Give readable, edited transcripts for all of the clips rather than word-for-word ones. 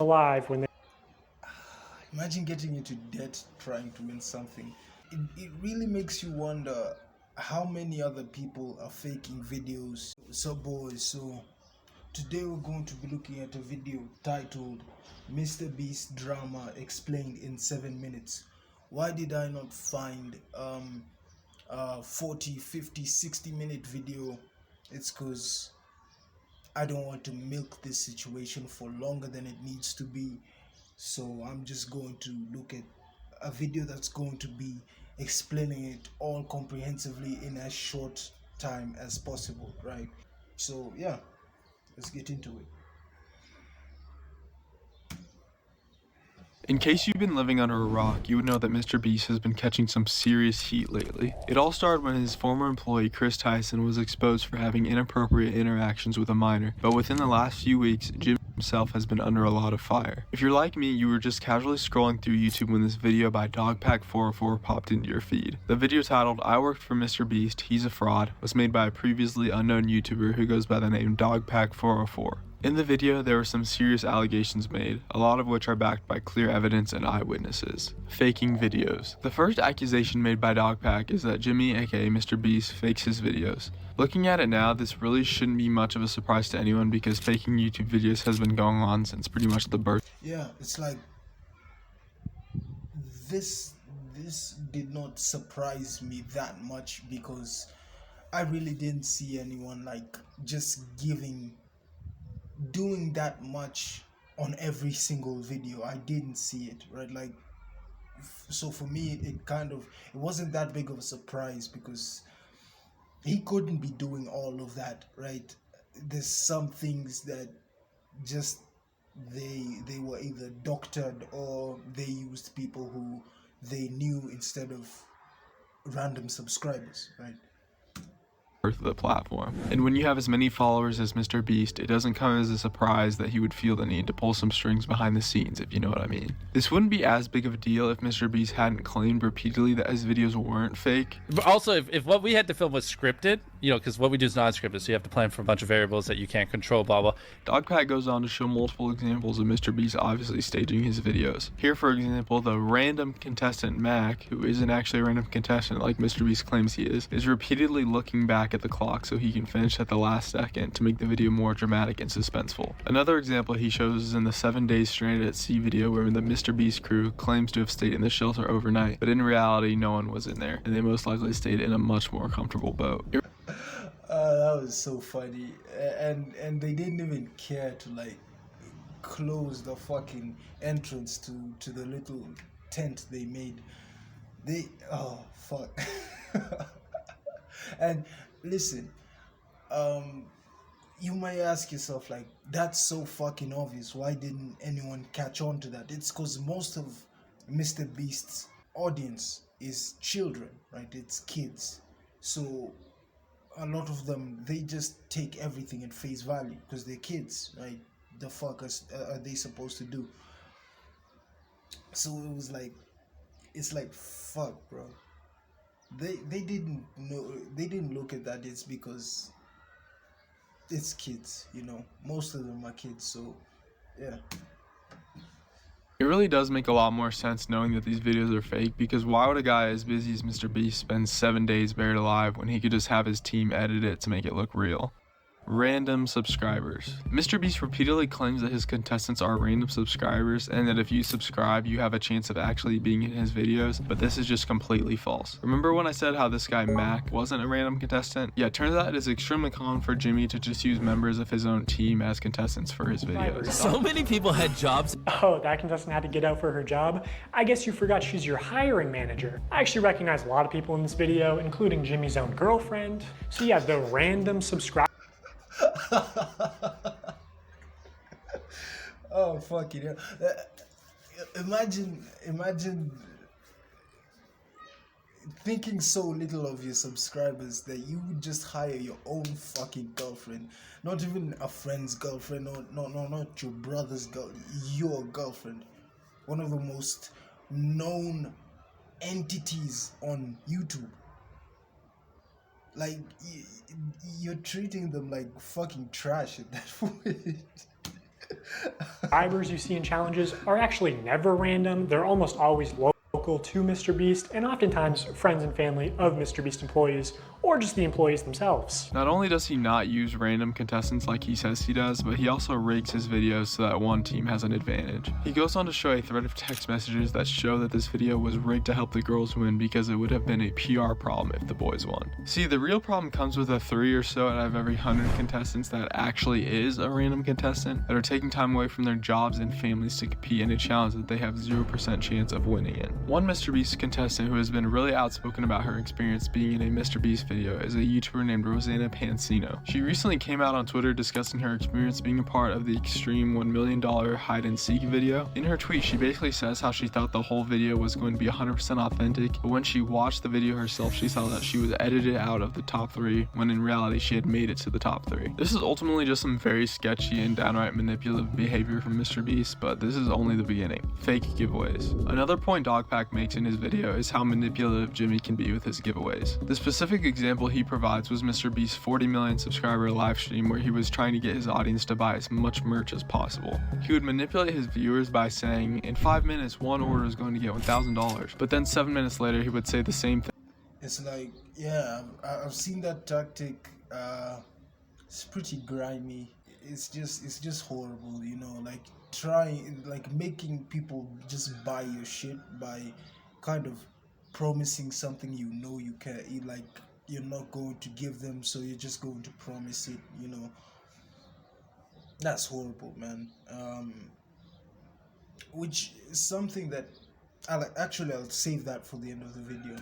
alive when they Imagine getting into debt trying to win something. It really makes you wonder how many other people are faking videos. So boys, so today we're going to be looking at a video titled MrBeast Drama Explained in 7 Minutes. Why did I not find 40, 50, 60-minute video? It's because I don't want to milk this situation for longer than it needs to be. So I'm just going to look at a video that's going to be explaining it all comprehensively in as short time as possible, right? So yeah, let's get into it. In case you've been living under a rock, you would know that MrBeast has been catching some serious heat lately. It all started when his former employee Chris Tyson was exposed for having inappropriate interactions with a minor, but within the last few weeks, Jim himself has been under a lot of fire. If you're like me, you were just casually scrolling through YouTube when this video by Dogpack404 popped into your feed. The video titled "I Worked for MrBeast, He's a Fraud" was made by a previously unknown YouTuber who goes by the name Dogpack404. In the video, there were some serious allegations made, a lot of which are backed by clear evidence and eyewitnesses. Faking videos. The first accusation made by Dogpack is that Jimmy, aka MrBeast, fakes his videos. Looking at it now, this really shouldn't be much of a surprise to anyone because faking YouTube videos has been going on since pretty much the birth. Yeah, it's like this did not surprise me that much because I really didn't see anyone like just doing that much on every single video. I didn't see it, right? Like, so for me it wasn't that big of a surprise because he couldn't be doing all of that, right? There's some things that just they were either doctored or they used people who they knew instead of random subscribers, right? Of the platform. And when you have as many followers as MrBeast, it doesn't come as a surprise that he would feel the need to pull some strings behind the scenes, if you know what I mean. This wouldn't be as big of a deal if MrBeast hadn't claimed repeatedly that his videos weren't fake. But also, if what we had to film was scripted, because what we do is non-scripted, so you have to plan for a bunch of variables that you can't control, blah, blah. Dogpack goes on to show multiple examples of MrBeast obviously staging his videos. Here, for example, the random contestant Mac, who isn't actually a random contestant like MrBeast claims he is repeatedly looking back at the clock so he can finish at the last second to make the video more dramatic and suspenseful. Another example he shows is in the 7 days stranded at sea video where the MrBeast crew claims to have stayed in the shelter overnight, but in reality no one was in there, and they most likely stayed in a much more comfortable boat. That was so funny, and they didn't even care to like close the fucking entrance to the little tent they made. Oh fuck. And listen, you might ask yourself like, that's so fucking obvious, why didn't anyone catch on to that? It's because most of MrBeast's audience is children, right? It's kids, so a lot of them, they just take everything at face value because they're kids, right? The fuck are they supposed to do? So it was like, it's like, fuck, bro. They didn't know, they didn't look at that. It's because it's kids, most of them are kids, so yeah. It really does make a lot more sense knowing that these videos are fake, because why would a guy as busy as MrBeast spend 7 days buried alive when he could just have his team edit it to make it look real? Random subscribers. MrBeast repeatedly claims that his contestants are random subscribers and that if you subscribe you have a chance of actually being in his videos, but this is just completely false. Remember when I said how this guy Mac wasn't a random contestant? Yeah, it turns out it is extremely common for Jimmy to just use members of his own team as contestants for his videos. So many people had jobs. Oh, that contestant had to get out for her job? I guess you forgot she's your hiring manager. I actually recognize a lot of people in this video, including Jimmy's own girlfriend. So yeah, the random subscriber. Oh fucking hell. Imagine thinking so little of your subscribers that you would just hire your own fucking girlfriend, not even a friend's girlfriend, or not your brother's girl, your girlfriend, one of the most known entities on YouTube. Like, you're treating them like fucking trash at that point. Subscribers you see in challenges are actually never random. They're almost always local to MrBeast and oftentimes friends and family of MrBeast employees or just the employees themselves. Not only does he not use random contestants like he says he does, but he also rigs his videos so that one team has an advantage. He goes on to show a thread of text messages that show that this video was rigged to help the girls win because it would have been a PR problem if the boys won. See, the real problem comes with the 3 or so out of every 100 contestants that actually is a random contestant that are taking time away from their jobs and families to compete in a challenge that they have 0% chance of winning in. One MrBeast contestant who has been really outspoken about her experience being in a MrBeast video is a YouTuber named Rosanna Pansino. She recently came out on Twitter discussing her experience being a part of the extreme $1 million hide and seek video. In her tweet, she basically says how she thought the whole video was going to be 100% authentic, but when she watched the video herself, she saw that she was edited out of the top 3 when in reality she had made it to the top 3. This is ultimately just some very sketchy and downright manipulative behavior from MrBeast, but this is only the beginning. Fake giveaways. Another point Dogpack makes in his video is how manipulative Jimmy can be with his giveaways. The specific example he provides was MrBeast's 40 million subscriber live stream where he was trying to get his audience to buy as much merch as possible. He would manipulate his viewers by saying, in 5 minutes one order is going to get $1,000, but then 7 minutes later he would say the same thing. It's like, yeah, I've seen that tactic. It's pretty grimy. It's just horrible, you know, like making people just buy your shit by kind of promising something you know you can't eat, like you're not going to give them, so you're just going to promise it, you know. That's horrible, man. Which is something that I'll save that for the end of the video.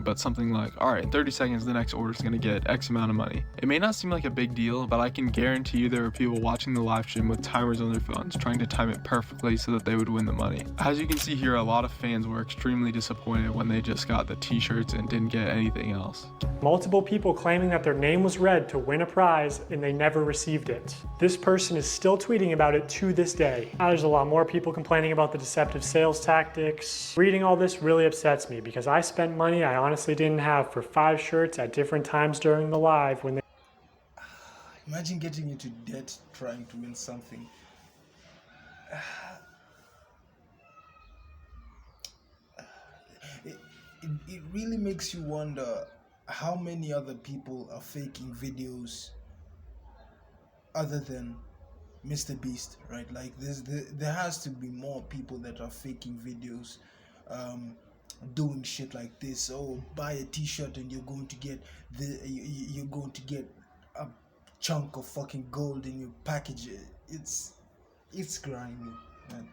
But something like, alright, in 30 seconds the next order is going to get X amount of money. It may not seem like a big deal, but I can guarantee you there were people watching the live stream with timers on their phones trying to time it perfectly so that they would win the money. As you can see here, a lot of fans were extremely disappointed when they just got the t-shirts and didn't get anything else. Multiple people claiming that their name was read to win a prize and they never received it. This person is still tweeting about it to this day. Now there's a lot more people complaining about the deceptive sales tactics. Reading all this really upsets me because I spent money I honestly didn't have for 5 shirts at different times during the live when they... Imagine getting into debt trying to win something. It really makes you wonder how many other people are faking videos other than MrBeast, right? Like there has to be more people that are faking videos, doing shit like this. Oh, buy a t-shirt and you're going to get a chunk of fucking gold in your package. It's grimy, man.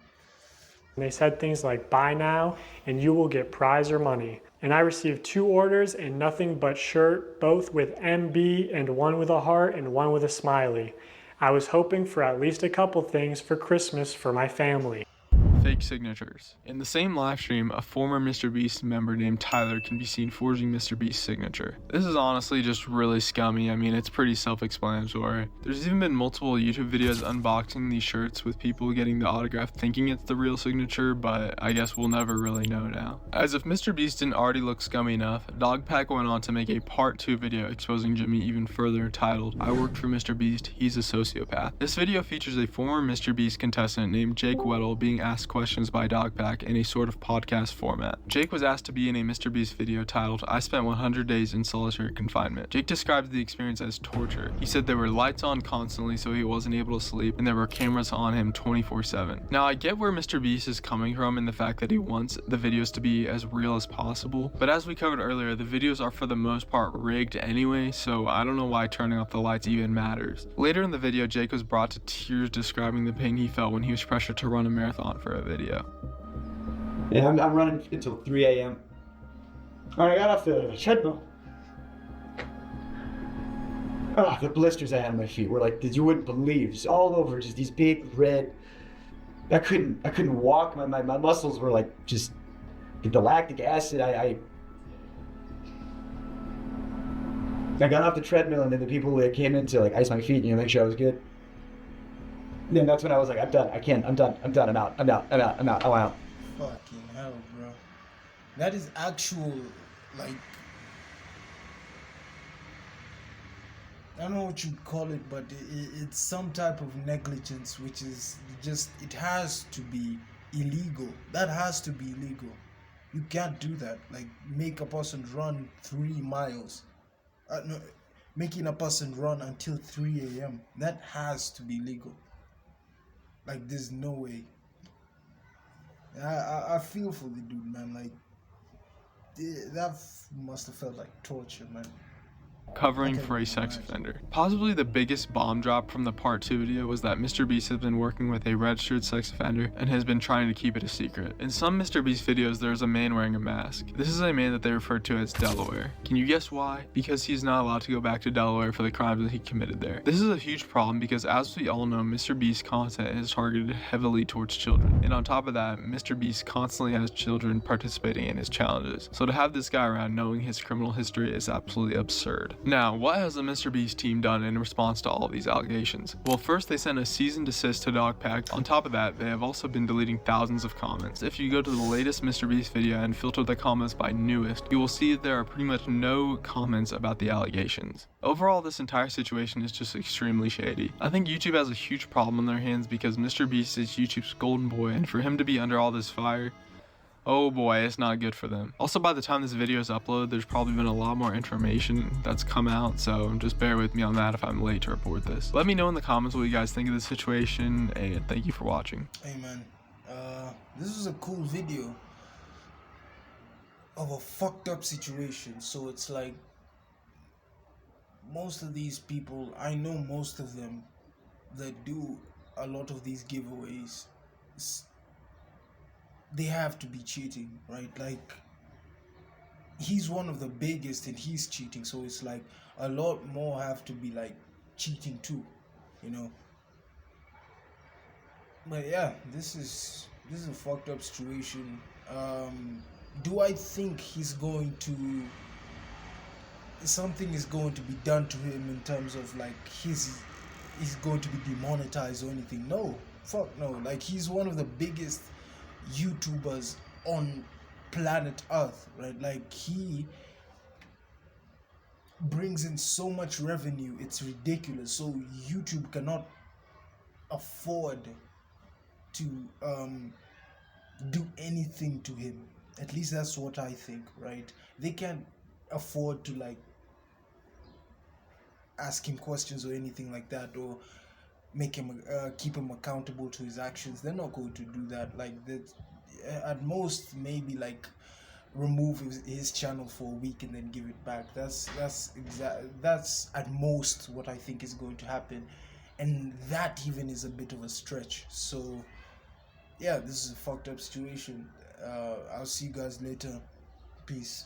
And they said things like, buy now and you will get prize or money. And I received 2 orders and nothing but shirt, both with MB and one with a heart and one with a smiley. I was hoping for at least a couple things for Christmas for my family. Fake signatures. In the same live stream, a former MrBeast member named Tyler can be seen forging MrBeast's signature. This is honestly just really scummy. I mean, it's pretty self-explanatory. There's even been multiple YouTube videos unboxing these shirts with people getting the autograph thinking it's the real signature, but I guess we'll never really know now. As if MrBeast didn't already look scummy enough, Dogpack went on to make a part 2 video exposing Jimmy even further titled, I worked for MrBeast, he's a sociopath. This video features a former MrBeast contestant named Jake Weddle being asked questions by Dogpack in a sort of podcast format. Jake was asked to be in a MrBeast video titled, I spent 100 days in solitary confinement. Jake described the experience as torture. He said there were lights on constantly so he wasn't able to sleep and there were cameras on him 24/7. Now I get where MrBeast is coming from in the fact that he wants the videos to be as real as possible, but as we covered earlier, the videos are for the most part rigged anyway, so I don't know why turning off the lights even matters. Later in the video, Jake was brought to tears describing the pain he felt when he was pressured to run a marathon for a video. Yeah, I'm running until 3 a.m. Alright, I got off the treadmill. Oh, the blisters I had on my feet were like, you wouldn't believe, just all over, just these big red. I couldn't walk. My muscles were like just the lactic acid. I got off the treadmill, and then the people that came in to like ice my feet, make sure I was good. And then that's when I was like, I'm done. I can't. I'm done. I'm out. I'm out. Fucking hell, bro. That is actual, like, I don't know what you'd call it, but it's some type of negligence, which is just, it has to be illegal. That has to be illegal. You can't do that. Like, make a person run 3 miles. No, making a person run until 3 a.m. That has to be legal. Like, there's no way. I feel for the dude, man. Like, that must have felt like torture, man. Covering for a sex offender. Possibly the biggest bomb drop from the part 2 video was that MrBeast has been working with a registered sex offender and has been trying to keep it a secret. In some MrBeast videos, there's a man wearing a mask. This is a man that they refer to as Delaware. Can you guess why? Because he's not allowed to go back to Delaware for the crimes that he committed there. This is a huge problem because, as we all know, MrBeast content is targeted heavily towards children. And on top of that, MrBeast constantly has children participating in his challenges. So to have this guy around knowing his criminal history is absolutely absurd. Now, what has the MrBeast team done in response to all of these allegations? Well, first they sent a cease and desist to Dogpack. On top of that, they have also been deleting thousands of comments. If you go to the latest MrBeast video and filter the comments by newest, you will see that there are pretty much no comments about the allegations. Overall, this entire situation is just extremely shady. I think YouTube has a huge problem on their hands because MrBeast is YouTube's golden boy, and for him to be under all this fire, oh boy, it's not good for them. Also, by the time this video is uploaded, there's probably been a lot more information that's come out, so just bear with me on that if I'm late to report this. Let me know in the comments what you guys think of the situation, and thank you for watching. Hey man, this is a cool video of a fucked up situation. So it's like, most of these people, I know most of them that do a lot of these giveaways, they have to be cheating, right? Like, he's one of the biggest and he's cheating, so it's like a lot more have to be like cheating too, you know. But yeah, this is a fucked up situation. Do I think something is going to be done to him in terms of like he's going to be demonetized or anything? No, fuck no. Like, he's one of the biggest YouTubers on planet Earth, right? Like, he brings in so much revenue, it's ridiculous. So YouTube cannot afford to do anything to him. At least that's what I think, right? They can't afford to like ask him questions or anything like that, or make him keep him accountable to his actions. They're not going to do that. Like, that, at most maybe like remove his channel for a week and then give it back. That's at most what I think is going to happen, and that even is a bit of a stretch. So yeah, this is a fucked up situation. I'll see you guys later. Peace.